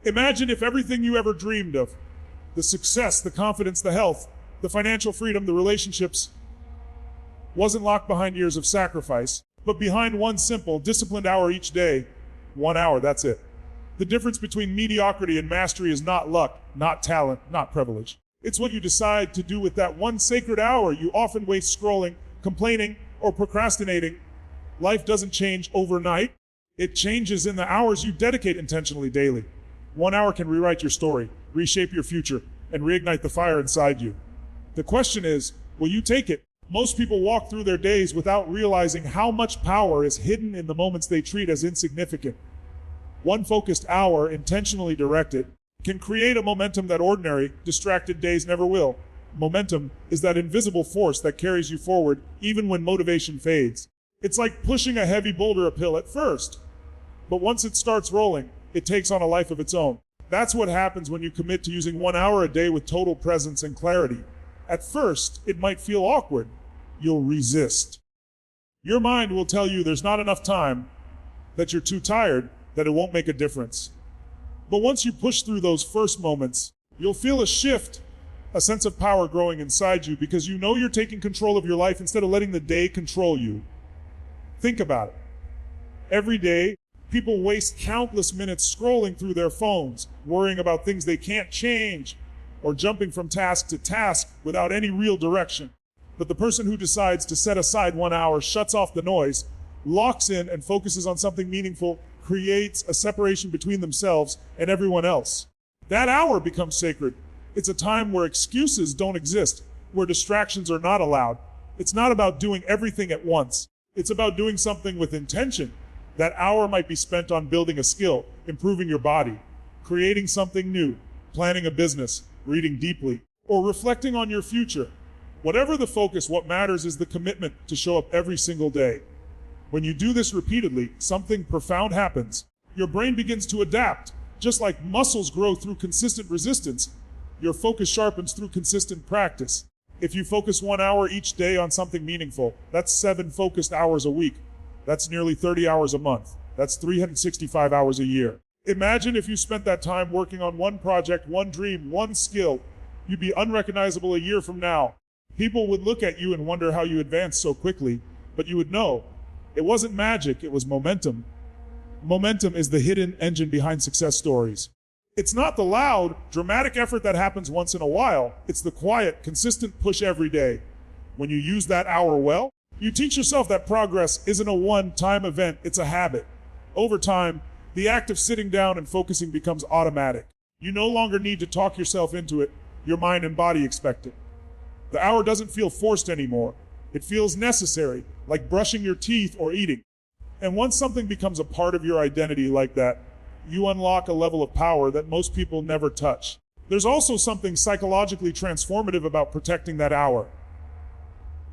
Imagine if everything you ever dreamed of, the success, the confidence, the health, the financial freedom, the relationships, wasn't locked behind years of sacrifice, but behind one simple, disciplined hour each day. 1 hour, that's it. The difference between mediocrity and mastery is not luck, not talent, not privilege. It's what you decide to do with that one sacred hour you often waste scrolling, complaining, or procrastinating. Life doesn't change overnight. It changes in the hours you dedicate intentionally daily. 1 hour can rewrite your story, reshape your future, and reignite the fire inside you. The question is, will you take it? Most people walk through their days without realizing how much power is hidden in the moments they treat as insignificant. One focused hour, intentionally directed, can create a momentum that ordinary, distracted days never will. Momentum is that invisible force that carries you forward even when motivation fades. It's like pushing a heavy boulder uphill at first, but once it starts rolling, it takes on a life of its own. That's what happens when you commit to using 1 hour a day with total presence and clarity. At first, it might feel awkward. You'll resist. Your mind will tell you there's not enough time, that you're too tired, that it won't make a difference. But once you push through those first moments, you'll feel a shift, a sense of power growing inside you because you know you're taking control of your life instead of letting the day control you. Think about it. Every day, people waste countless minutes scrolling through their phones, worrying about things they can't change, or jumping from task to task without any real direction. But the person who decides to set aside 1 hour, shuts off the noise, locks in and focuses on something meaningful, creates a separation between themselves and everyone else. That hour becomes sacred. It's a time where excuses don't exist, where distractions are not allowed. It's not about doing everything at once. It's about doing something with intention. That hour might be spent on building a skill, improving your body, creating something new, planning a business, reading deeply, or reflecting on your future. Whatever the focus, what matters is the commitment to show up every single day. When you do this repeatedly, something profound happens. Your brain begins to adapt. Just like muscles grow through consistent resistance, your focus sharpens through consistent practice. If you focus 1 hour each day on something meaningful, that's 7 focused hours a week. That's nearly 30 hours a month. That's 365 hours a year. Imagine if you spent that time working on one project, one dream, one skill. You'd be unrecognizable a year from now. People would look at you and wonder how you advanced so quickly, but you would know. It wasn't magic, it was momentum. Momentum is the hidden engine behind success stories. It's not the loud, dramatic effort that happens once in a while. It's the quiet, consistent push every day. When you use that hour well, you teach yourself that progress isn't a one-time event, it's a habit. Over time, the act of sitting down and focusing becomes automatic. You no longer need to talk yourself into it. Your mind and body expect it. The hour doesn't feel forced anymore. It feels necessary, like brushing your teeth or eating. And once something becomes a part of your identity like that, you unlock a level of power that most people never touch. There's also something psychologically transformative about protecting that hour.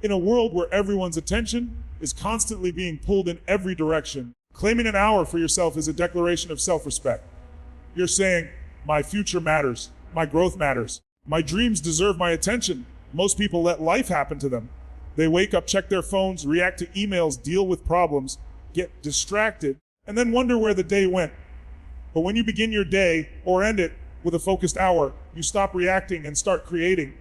In a world where everyone's attention is constantly being pulled in every direction, claiming an hour for yourself is a declaration of self-respect. You're saying, my future matters, my growth matters, my dreams deserve my attention. Most people let life happen to them. They wake up, check their phones, react to emails, deal with problems, get distracted, and then wonder where the day went. But when you begin your day or end it with a focused hour, you stop reacting and start creating.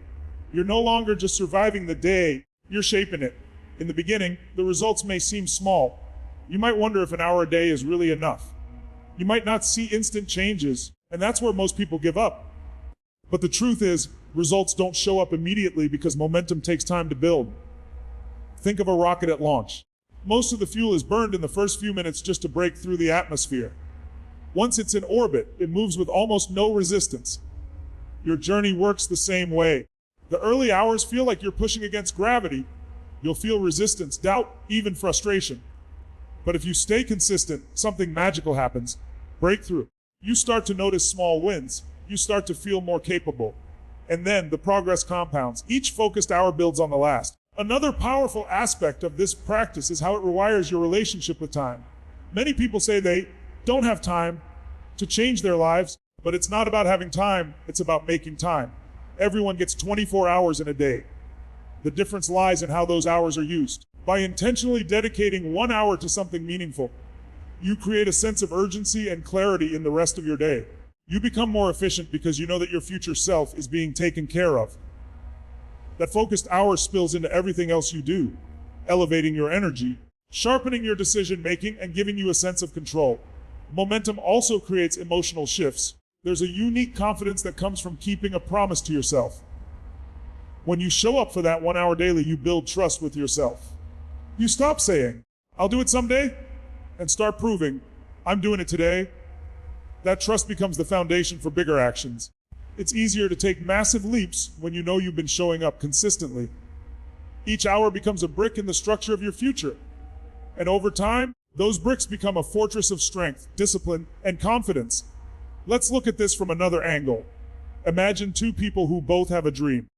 You're no longer just surviving the day, you're shaping it. In the beginning, the results may seem small. You might wonder if an hour a day is really enough. You might not see instant changes, and that's where most people give up. But the truth is, results don't show up immediately because momentum takes time to build. Think of a rocket at launch. Most of the fuel is burned in the first few minutes just to break through the atmosphere. Once it's in orbit, it moves with almost no resistance. Your journey works the same way. The early hours feel like you're pushing against gravity. You'll feel resistance, doubt, even frustration. But if you stay consistent, something magical happens. Breakthrough. You start to notice small wins. You start to feel more capable. And then the progress compounds. Each focused hour builds on the last. Another powerful aspect of this practice is how it rewires your relationship with time. Many people say they don't have time to change their lives, but it's not about having time, it's about making time. Everyone gets 24 hours in a day. The difference lies in how those hours are used. By intentionally dedicating 1 hour to something meaningful, you create a sense of urgency and clarity in the rest of your day. You become more efficient because you know that your future self is being taken care of. That focused hour spills into everything else you do, elevating your energy, sharpening your decision making, and giving you a sense of control. Momentum also creates emotional shifts. There's a unique confidence that comes from keeping a promise to yourself. When you show up for that 1 hour daily, you build trust with yourself. You stop saying, "I'll do it someday," and start proving, "I'm doing it today." That trust becomes the foundation for bigger actions. It's easier to take massive leaps when you know you've been showing up consistently. Each hour becomes a brick in the structure of your future. And over time, those bricks become a fortress of strength, discipline, and confidence. Let's look at this from another angle. Imagine two people who both have a dream.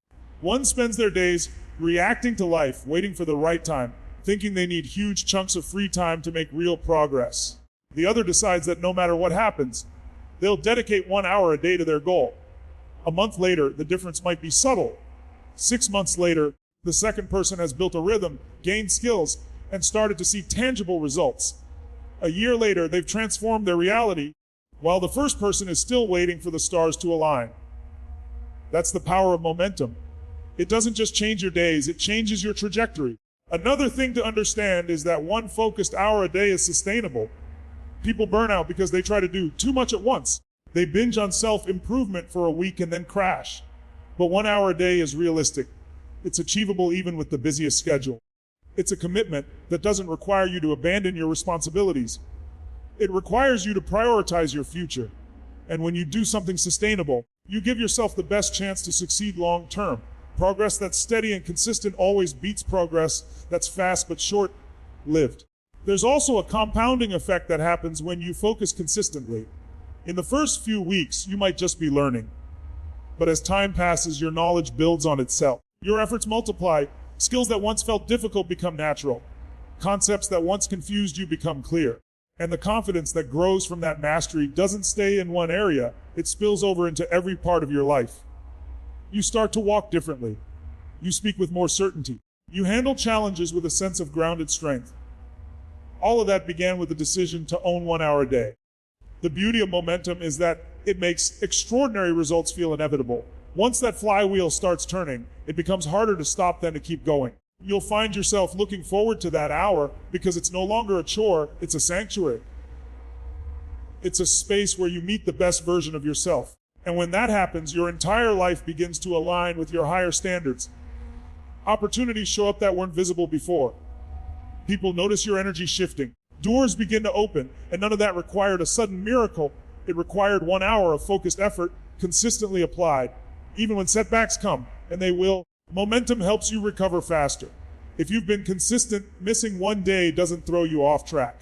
One spends their days reacting to life, waiting for the right time, thinking they need huge chunks of free time to make real progress. The other decides that no matter what happens, they'll dedicate 1 hour a day to their goal. A month later, the difference might be subtle. 6 months later, the second person has built a rhythm, gained skills, and started to see tangible results. A year later, they've transformed their reality, while the first person is still waiting for the stars to align. That's the power of momentum. It doesn't just change your days, it changes your trajectory. Another thing to understand is that one focused hour a day is sustainable. People burn out because they try to do too much at once. They binge on self-improvement for a week and then crash. But 1 hour a day is realistic. It's achievable even with the busiest schedule. It's a commitment that doesn't require you to abandon your responsibilities. It requires you to prioritize your future. And when you do something sustainable, you give yourself the best chance to succeed long term. Progress that's steady and consistent always beats progress that's fast but short-lived. There's also a compounding effect that happens when you focus consistently. In the first few weeks, you might just be learning. But as time passes, your knowledge builds on itself. Your efforts multiply. Skills that once felt difficult become natural. Concepts that once confused you become clear. And the confidence that grows from that mastery doesn't stay in one area. It spills over into every part of your life. You start to walk differently. You speak with more certainty. You handle challenges with a sense of grounded strength. All of that began with the decision to own 1 hour a day. The beauty of momentum is that it makes extraordinary results feel inevitable. Once that flywheel starts turning, it becomes harder to stop than to keep going. You'll find yourself looking forward to that hour because it's no longer a chore, it's a sanctuary. It's a space where you meet the best version of yourself. And when that happens, your entire life begins to align with your higher standards. Opportunities show up that weren't visible before. People notice your energy shifting. Doors begin to open, and none of that required a sudden miracle. It required 1 hour of focused effort, consistently applied. Even when setbacks come, and they will, momentum helps you recover faster. If you've been consistent, missing one day doesn't throw you off track.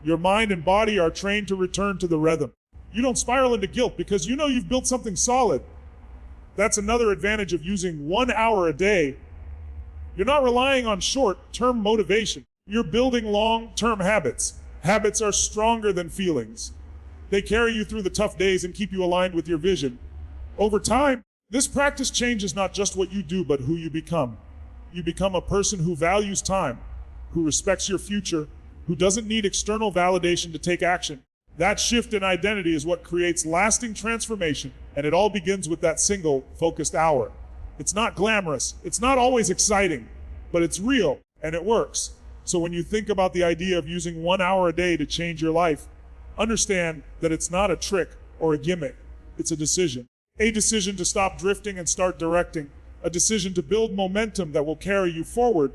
Your mind and body are trained to return to the rhythm. You don't spiral into guilt because you know you've built something solid. That's another advantage of using 1 hour a day. You're not relying on short-term motivation. You're building long-term habits. Habits are stronger than feelings. They carry you through the tough days and keep you aligned with your vision. Over time, this practice changes not just what you do, but who you become. You become a person who values time, who respects your future, who doesn't need external validation to take action. That shift in identity is what creates lasting transformation, and it all begins with that single, focused hour. It's not glamorous, it's not always exciting, but it's real, and it works. So when you think about the idea of using 1 hour a day to change your life, understand that it's not a trick or a gimmick. It's a decision. A decision to stop drifting and start directing. A decision to build momentum that will carry you forward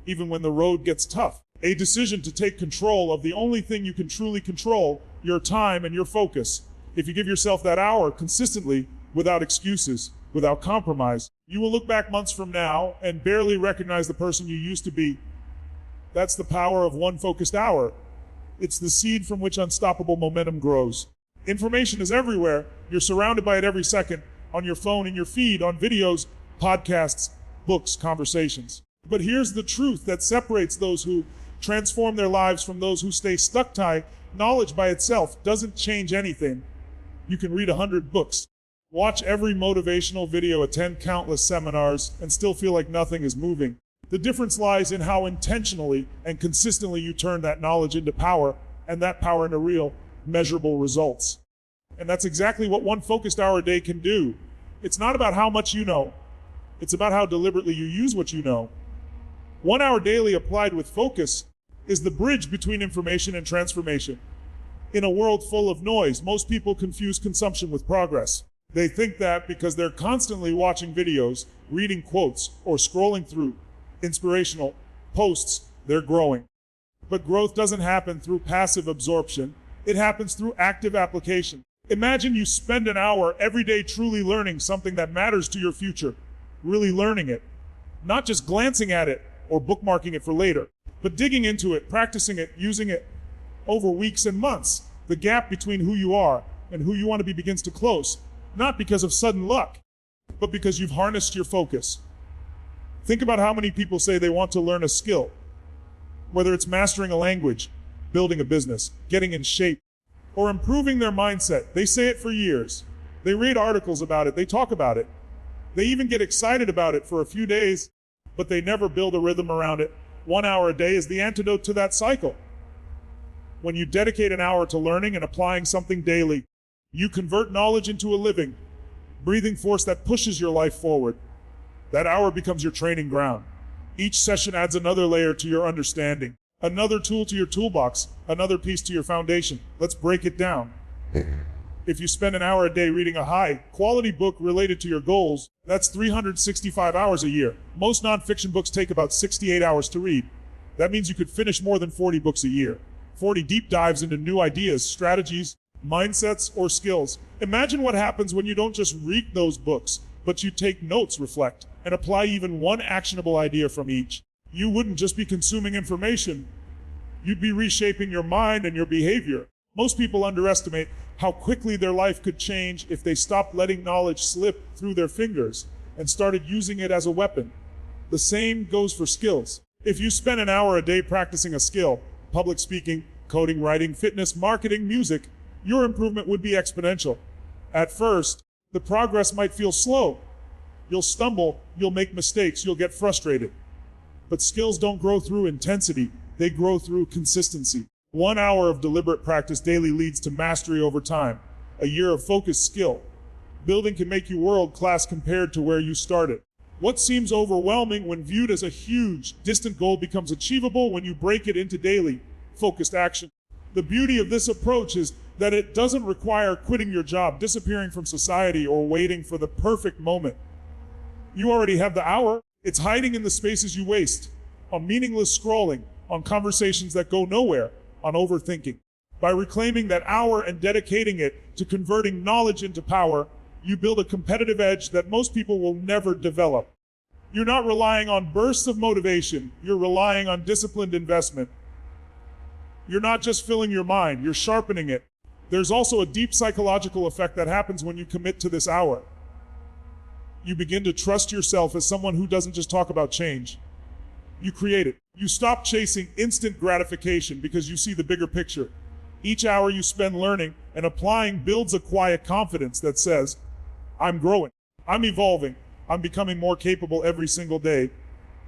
even when the road gets tough. A decision to take control of the only thing you can truly control, your time and your focus. If you give yourself that hour consistently, without excuses, without compromise, you will look back months from now and barely recognize the person you used to be. That's the power of one focused hour. It's the seed from which unstoppable momentum grows. Information is everywhere. You're surrounded by it every second, on your phone, in your feed, on videos, podcasts, books, conversations. But here's the truth that separates those who transform their lives from those who stay stuck. Knowledge by itself doesn't change anything. You can read 100 books, watch every motivational video, attend countless seminars, and still feel like nothing is moving. The difference lies in how intentionally and consistently you turn that knowledge into power, and that power into real, measurable results. And that's exactly what one focused hour a day can do. It's not about how much you know. It's about how deliberately you use what you know. 1 hour daily applied with focus is the bridge between information and transformation. In a world full of noise, most people confuse consumption with progress. They think that because they're constantly watching videos, reading quotes, or scrolling through inspirational posts, they're growing. But growth doesn't happen through passive absorption. It happens through active application. Imagine you spend an hour every day truly learning something that matters to your future, really learning it, not just glancing at it or bookmarking it for later, but digging into it, practicing it, using it over weeks and months. The gap between who you are and who you want to be begins to close, not because of sudden luck, but because you've harnessed your focus. Think about how many people say they want to learn a skill, whether it's mastering a language, building a business, getting in shape, or improving their mindset. They say it for years. They read articles about it. They talk about it. They even get excited about it for a few days, but they never build a rhythm around it. 1 hour a day is the antidote to that cycle. When you dedicate an hour to learning and applying something daily, you convert knowledge into a living, breathing force that pushes your life forward. That hour becomes your training ground. Each session adds another layer to your understanding, another tool to your toolbox, another piece to your foundation. Let's break it down. If you spend an hour a day reading a high-quality book related to your goals, that's 365 hours a year. Most nonfiction books take about 68 hours to read. That means you could finish more than 40 books a year. 40 deep dives into new ideas, strategies, mindsets, or skills. Imagine what happens when you don't just read those books, but you take notes, reflect, and apply even one actionable idea from each. You wouldn't just be consuming information, you'd be reshaping your mind and your behavior. Most people underestimate how quickly their life could change if they stopped letting knowledge slip through their fingers and started using it as a weapon. The same goes for skills. If you spend an hour a day practicing a skill, public speaking, coding, writing, fitness, marketing, music, your improvement would be exponential. At first, the progress might feel slow. You'll stumble, you'll make mistakes, you'll get frustrated. But skills don't grow through intensity, they grow through consistency. 1 hour of deliberate practice daily leads to mastery over time. A year of focused skill building can make you world-class compared to where you started. What seems overwhelming when viewed as a huge, distant goal becomes achievable when you break it into daily, focused action. The beauty of this approach is that it doesn't require quitting your job, disappearing from society, or waiting for the perfect moment. You already have the hour. It's hiding in the spaces you waste, on meaningless scrolling, on conversations that go nowhere, on overthinking. By reclaiming that hour and dedicating it to converting knowledge into power, you build a competitive edge that most people will never develop. You're not relying on bursts of motivation, you're relying on disciplined investment. You're not just filling your mind, you're sharpening it. There's also a deep psychological effect that happens when you commit to this hour. You begin to trust yourself as someone who doesn't just talk about change. You create it. You stop chasing instant gratification because you see the bigger picture. Each hour you spend learning and applying builds a quiet confidence that says, I'm growing, I'm evolving, I'm becoming more capable every single day.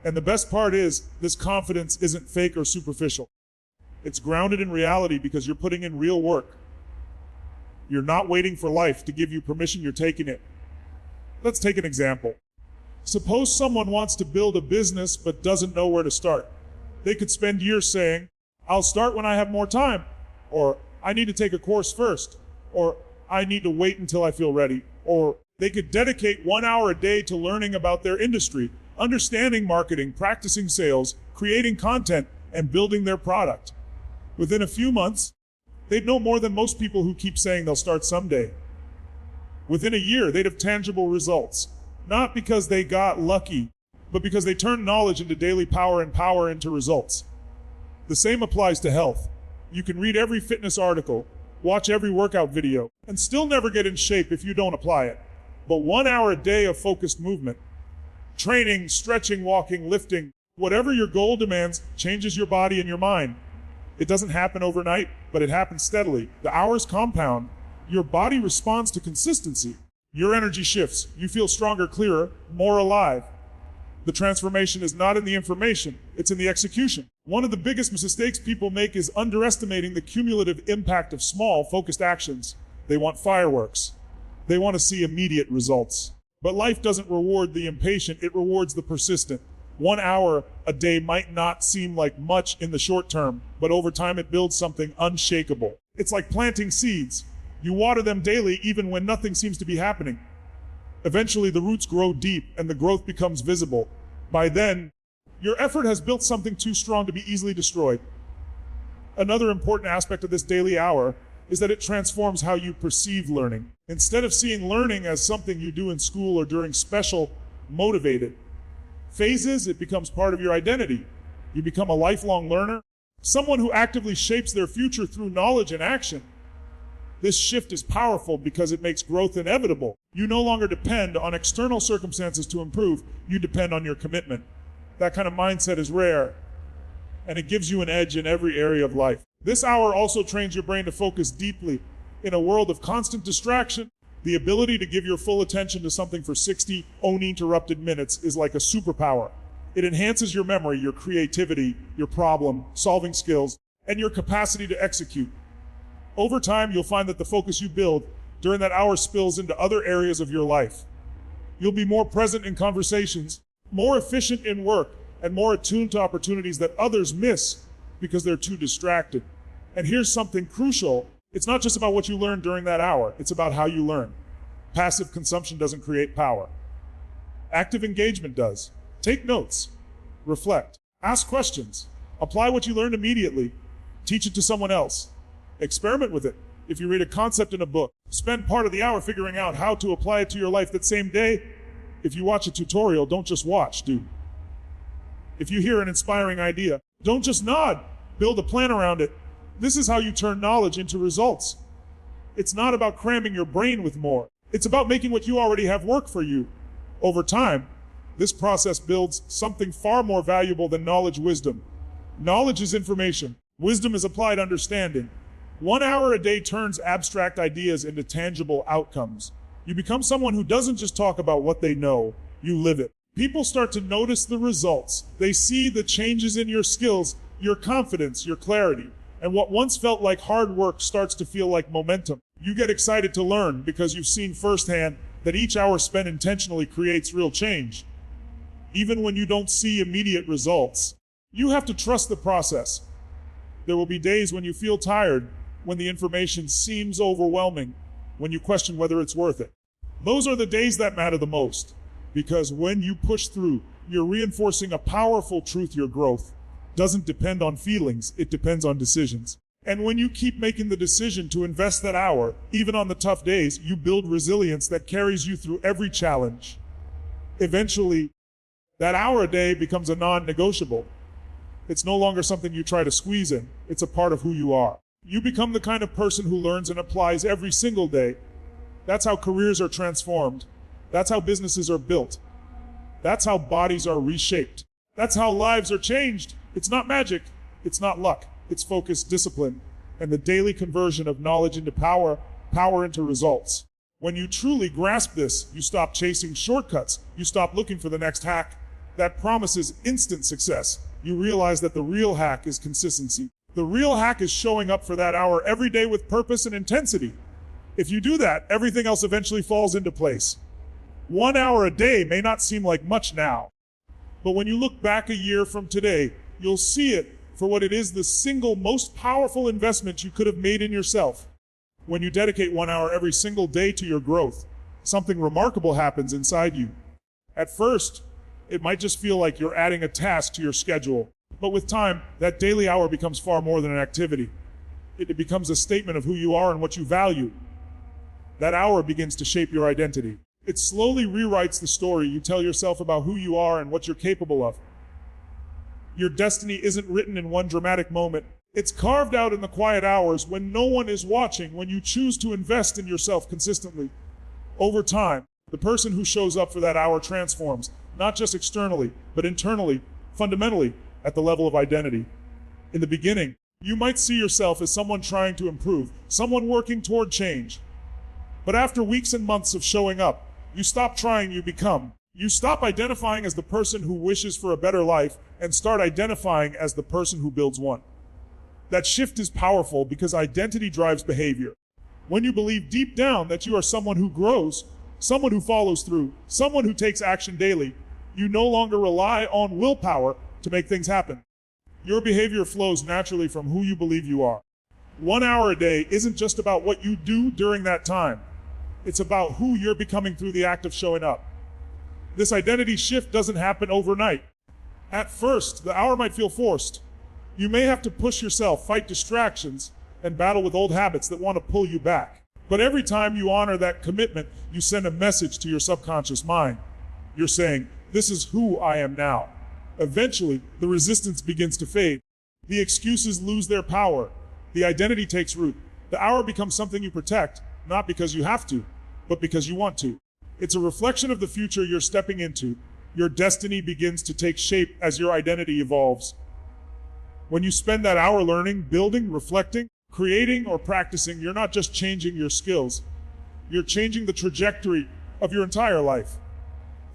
And the best part is, this confidence isn't fake or superficial. It's grounded in reality because you're putting in real work. You're not waiting for life to give you permission, you're taking it. Let's take an example. Suppose someone wants to build a business but doesn't know where to start. They could spend years saying, I'll start when I have more time, or I need to take a course first, or I need to wait until I feel ready, or they could dedicate 1 hour a day to learning about their industry, understanding marketing, practicing sales, creating content, and building their product. Within a few months, they'd know more than most people who keep saying they'll start someday. Within a year, they'd have tangible results. Not because they got lucky, but because they turned knowledge into daily power and power into results. The same applies to health. You can read every fitness article, watch every workout video, and still never get in shape if you don't apply it. But 1 hour a day of focused movement, training, stretching, walking, lifting, whatever your goal demands, changes your body and your mind. It doesn't happen overnight, but it happens steadily. The hours compound. Your body responds to consistency. Your energy shifts. You feel stronger, clearer, more alive. The transformation is not in the information, it's in the execution. One of the biggest mistakes people make is underestimating the cumulative impact of small, focused actions. They want fireworks. They want to see immediate results. But life doesn't reward the impatient, it rewards the persistent. 1 hour a day might not seem like much in the short term, but over time it builds something unshakable. It's like planting seeds. You water them daily even when nothing seems to be happening. Eventually the roots grow deep and the growth becomes visible. By then, your effort has built something too strong to be easily destroyed. Another important aspect of this daily hour is that it transforms how you perceive learning. Instead of seeing learning as something you do in school or during special, motivated phases, it becomes part of your identity. You become a lifelong learner, someone who actively shapes their future through knowledge and action. This shift is powerful because it makes growth inevitable. You no longer depend on external circumstances to improve, you depend on your commitment. That kind of mindset is rare, and it gives you an edge in every area of life. This hour also trains your brain to focus deeply. In a world of constant distraction, the ability to give your full attention to something for 60 uninterrupted minutes is like a superpower. It enhances your memory, your creativity, your problem-solving skills, and your capacity to execute. Over time, you'll find that the focus you build during that hour spills into other areas of your life. You'll be more present in conversations, more efficient in work, and more attuned to opportunities that others miss because they're too distracted. And here's something crucial. It's not just about what you learn during that hour, it's about how you learn. Passive consumption doesn't create power. Active engagement does. Take notes, reflect, ask questions, apply what you learned immediately, teach it to someone else, experiment with it. If you read a concept in a book, spend part of the hour figuring out how to apply it to your life that same day. If you watch a tutorial, don't just watch, do. If you hear an inspiring idea, don't just nod, build a plan around it. This is how you turn knowledge into results. It's not about cramming your brain with more. It's about making what you already have work for you. Over time, this process builds something far more valuable than knowledge wisdom. Knowledge is information. Wisdom is applied understanding. 1 hour a day turns abstract ideas into tangible outcomes. You become someone who doesn't just talk about what they know, you live it. People start to notice the results. They see the changes in your skills, your confidence, your clarity. And what once felt like hard work starts to feel like momentum. You get excited to learn because you've seen firsthand that each hour spent intentionally creates real change. Even when you don't see immediate results, you have to trust the process. There will be days when you feel tired, when the information seems overwhelming, when you question whether it's worth it. Those are the days that matter the most, because when you push through, you're reinforcing a powerful truth: your growth doesn't depend on feelings, it depends on decisions. And when you keep making the decision to invest that hour, even on the tough days, you build resilience that carries you through every challenge. Eventually, that hour a day becomes a non-negotiable. It's no longer something you try to squeeze in, it's a part of who you are. You become the kind of person who learns and applies every single day. That's how careers are transformed. That's how businesses are built. That's how bodies are reshaped. That's how lives are changed. It's not magic. It's not luck. It's focus, discipline, and the daily conversion of knowledge into power, power into results. When you truly grasp this, you stop chasing shortcuts. You stop looking for the next hack that promises instant success. You realize that the real hack is consistency. The real hack is showing up for that hour every day with purpose and intensity. If you do that, everything else eventually falls into place. 1 hour a day may not seem like much now, but when you look back a year from today, you'll see it for what it is: the single most powerful investment you could have made in yourself. When you dedicate 1 hour every single day to your growth, something remarkable happens inside you. At first, it might just feel like you're adding a task to your schedule, but with time, that daily hour becomes far more than an activity. It becomes a statement of who you are and what you value. That hour begins to shape your identity. It slowly rewrites the story you tell yourself about who you are and what you're capable of. Your destiny isn't written in one dramatic moment. It's carved out in the quiet hours when no one is watching, when you choose to invest in yourself consistently. Over time, the person who shows up for that hour transforms, not just externally, but internally, fundamentally, at the level of identity. In the beginning, you might see yourself as someone trying to improve, someone working toward change. But after weeks and months of showing up, you stop trying, you become. You stop identifying as the person who wishes for a better life and start identifying as the person who builds one. That shift is powerful because identity drives behavior. When you believe deep down that you are someone who grows, someone who follows through, someone who takes action daily, you no longer rely on willpower to make things happen. Your behavior flows naturally from who you believe you are. 1 hour a day isn't just about what you do during that time. It's about who you're becoming through the act of showing up. This identity shift doesn't happen overnight. At first, the hour might feel forced. You may have to push yourself, fight distractions, and battle with old habits that want to pull you back. But every time you honor that commitment, you send a message to your subconscious mind. You're saying, this is who I am now. Eventually, the resistance begins to fade. The excuses lose their power. The identity takes root. The hour becomes something you protect, not because you have to, but because you want to. It's a reflection of the future you're stepping into. Your destiny begins to take shape as your identity evolves. When you spend that hour learning, building, reflecting, creating, or practicing, you're not just changing your skills. You're changing the trajectory of your entire life.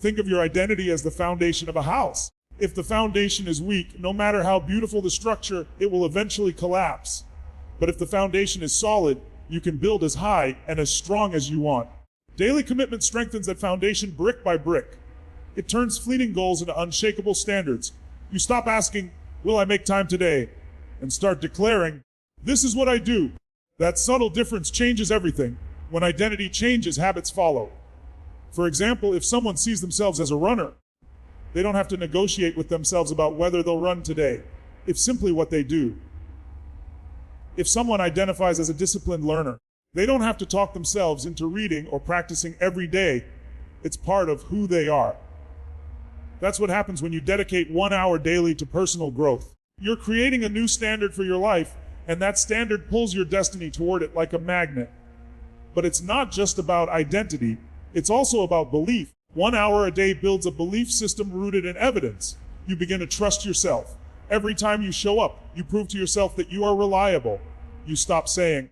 Think of your identity as the foundation of a house. If the foundation is weak, no matter how beautiful the structure, it will eventually collapse. But if the foundation is solid, you can build as high and as strong as you want. Daily commitment strengthens that foundation brick by brick. It turns fleeting goals into unshakable standards. You stop asking, will I make time today? And start declaring, this is what I do. That subtle difference changes everything. When identity changes, habits follow. For example, if someone sees themselves as a runner, they don't have to negotiate with themselves about whether they'll run today. It's simply what they do. If someone identifies as a disciplined learner, they don't have to talk themselves into reading or practicing every day. It's part of who they are. That's what happens when you dedicate 1 hour daily to personal growth. You're creating a new standard for your life, and that standard pulls your destiny toward it like a magnet. But it's not just about identity, it's also about belief. 1 hour a day builds a belief system rooted in evidence. You begin to trust yourself. Every time you show up, you prove to yourself that you are reliable. You stop saying,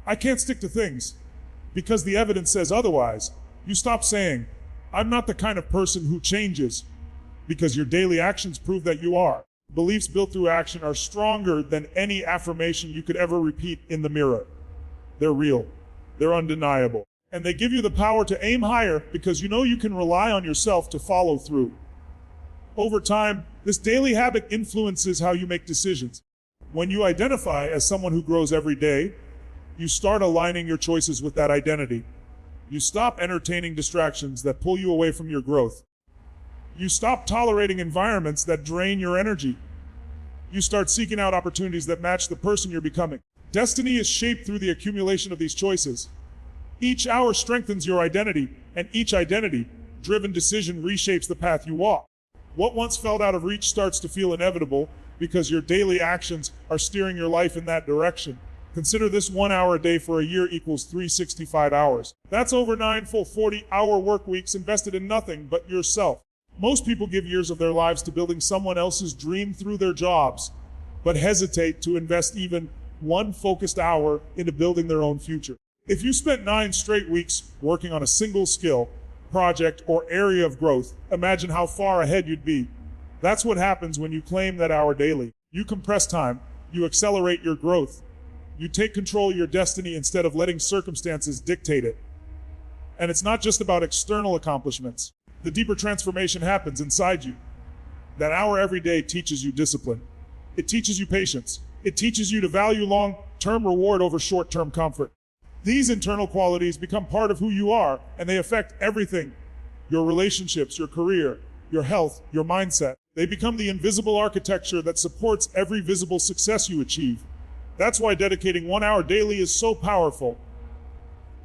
I can't stick to things, because the evidence says otherwise. You stop saying, I'm not the kind of person who changes, because your daily actions prove that you are. Beliefs built through action are stronger than any affirmation you could ever repeat in the mirror. They're real. They're undeniable. And they give you the power to aim higher because you know you can rely on yourself to follow through. Over time, this daily habit influences how you make decisions. When you identify as someone who grows every day, you start aligning your choices with that identity. You stop entertaining distractions that pull you away from your growth. You stop tolerating environments that drain your energy. You start seeking out opportunities that match the person you're becoming. Destiny is shaped through the accumulation of these choices. Each hour strengthens your identity, and each identity-driven decision reshapes the path you walk. What once felt out of reach starts to feel inevitable because your daily actions are steering your life in that direction. Consider this 1 hour a day for a year equals 365 hours. That's over 9 full 40-hour work weeks invested in nothing but yourself. Most people give years of their lives to building someone else's dream through their jobs, but hesitate to invest even one focused hour into building their own future. If you spent 9 straight weeks working on a single skill, project, or area of growth, imagine how far ahead you'd be. That's what happens when you claim that hour daily. You compress time, you accelerate your growth, you take control of your destiny instead of letting circumstances dictate it. And it's not just about external accomplishments. The deeper transformation happens inside you. That hour every day teaches you discipline. It teaches you patience. It teaches you to value long-term reward over short-term comfort. These internal qualities become part of who you are, and they affect everything. Your relationships, your career, your health, your mindset. They become the invisible architecture that supports every visible success you achieve. That's why dedicating 1 hour daily is so powerful.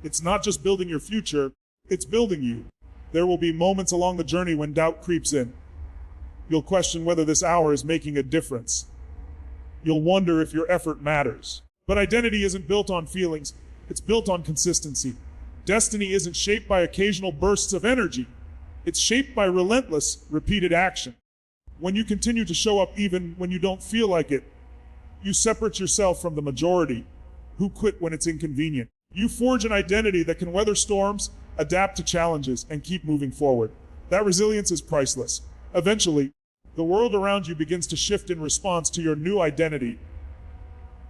It's not just building your future, it's building you. There will be moments along the journey when doubt creeps in. You'll question whether this hour is making a difference. You'll wonder if your effort matters. But identity isn't built on feelings, it's built on consistency. Destiny isn't shaped by occasional bursts of energy. It's shaped by relentless, repeated action. When you continue to show up even when you don't feel like it, you separate yourself from the majority, who quit when it's inconvenient. You forge an identity that can weather storms, adapt to challenges, and keep moving forward. That resilience is priceless. Eventually, the world around you begins to shift in response to your new identity.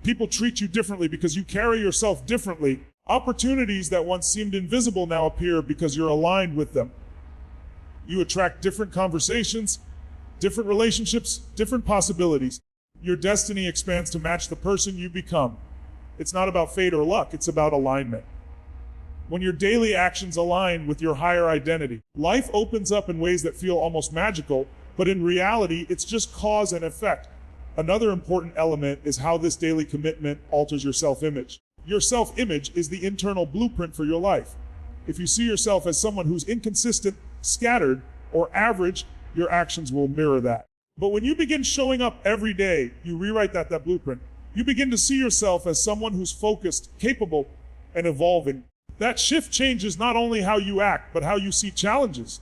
People treat you differently because you carry yourself differently. Opportunities that once seemed invisible now appear because you're aligned with them. You attract different conversations, different relationships, different possibilities. Your destiny expands to match the person you become. It's not about fate or luck, it's about alignment. When your daily actions align with your higher identity, life opens up in ways that feel almost magical, but in reality, it's just cause and effect. Another important element is how this daily commitment alters your self-image. Your self-image is the internal blueprint for your life. If you see yourself as someone who's inconsistent, scattered, or average, your actions will mirror that. But when you begin showing up every day, you rewrite that blueprint. You begin to see yourself as someone who's focused, capable, and evolving. That shift changes not only how you act, but how you see challenges.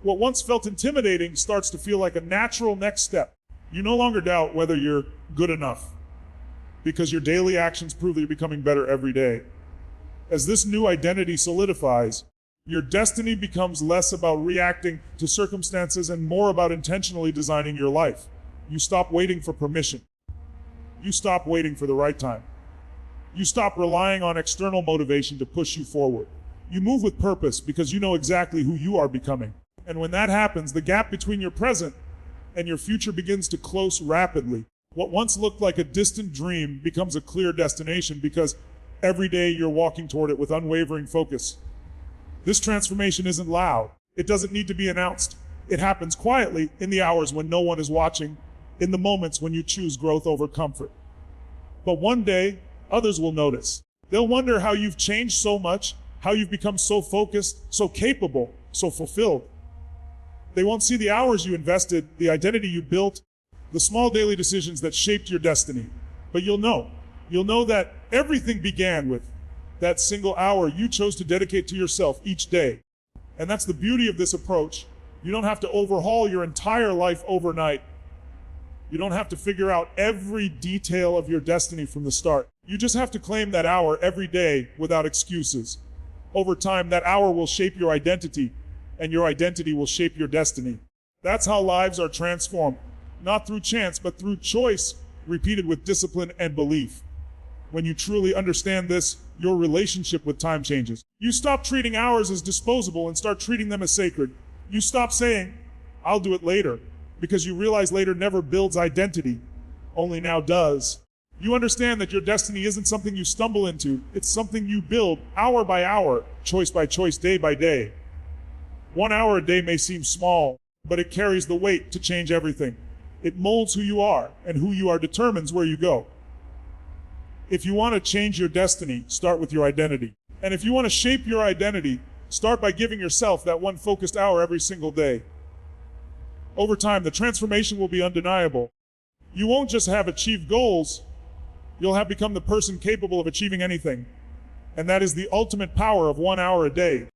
What once felt intimidating starts to feel like a natural next step. You no longer doubt whether you're good enough, because your daily actions prove that you're becoming better every day. As this new identity solidifies, your destiny becomes less about reacting to circumstances and more about intentionally designing your life. You stop waiting for permission. You stop waiting for the right time. You stop relying on external motivation to push you forward. You move with purpose because you know exactly who you are becoming. And when that happens, the gap between your present and your future begins to close rapidly. What once looked like a distant dream becomes a clear destination because every day you're walking toward it with unwavering focus. This transformation isn't loud. It doesn't need to be announced. It happens quietly in the hours when no one is watching, in the moments when you choose growth over comfort. But one day, others will notice. They'll wonder how you've changed so much, how you've become so focused, so capable, so fulfilled. They won't see the hours you invested, the identity you built, the small daily decisions that shaped your destiny. But you'll know. You'll know that everything began with that single hour you chose to dedicate to yourself each day. And that's the beauty of this approach. You don't have to overhaul your entire life overnight. You don't have to figure out every detail of your destiny from the start. You just have to claim that hour every day without excuses. Over time, that hour will shape your identity, and your identity will shape your destiny. That's how lives are transformed, not through chance, but through choice, repeated with discipline and belief. When you truly understand this, your relationship with time changes. You stop treating hours as disposable and start treating them as sacred. You stop saying, "I'll do it later," because you realize later never builds identity, only now does. You understand that your destiny isn't something you stumble into, it's something you build hour by hour, choice by choice, day by day. 1 hour a day may seem small, but it carries the weight to change everything. It molds who you are, and who you are determines where you go. If you want to change your destiny, start with your identity. And if you want to shape your identity, start by giving yourself that one focused hour every single day. Over time, the transformation will be undeniable. You won't just have achieved goals, you'll have become the person capable of achieving anything. And that is the ultimate power of 1 hour a day.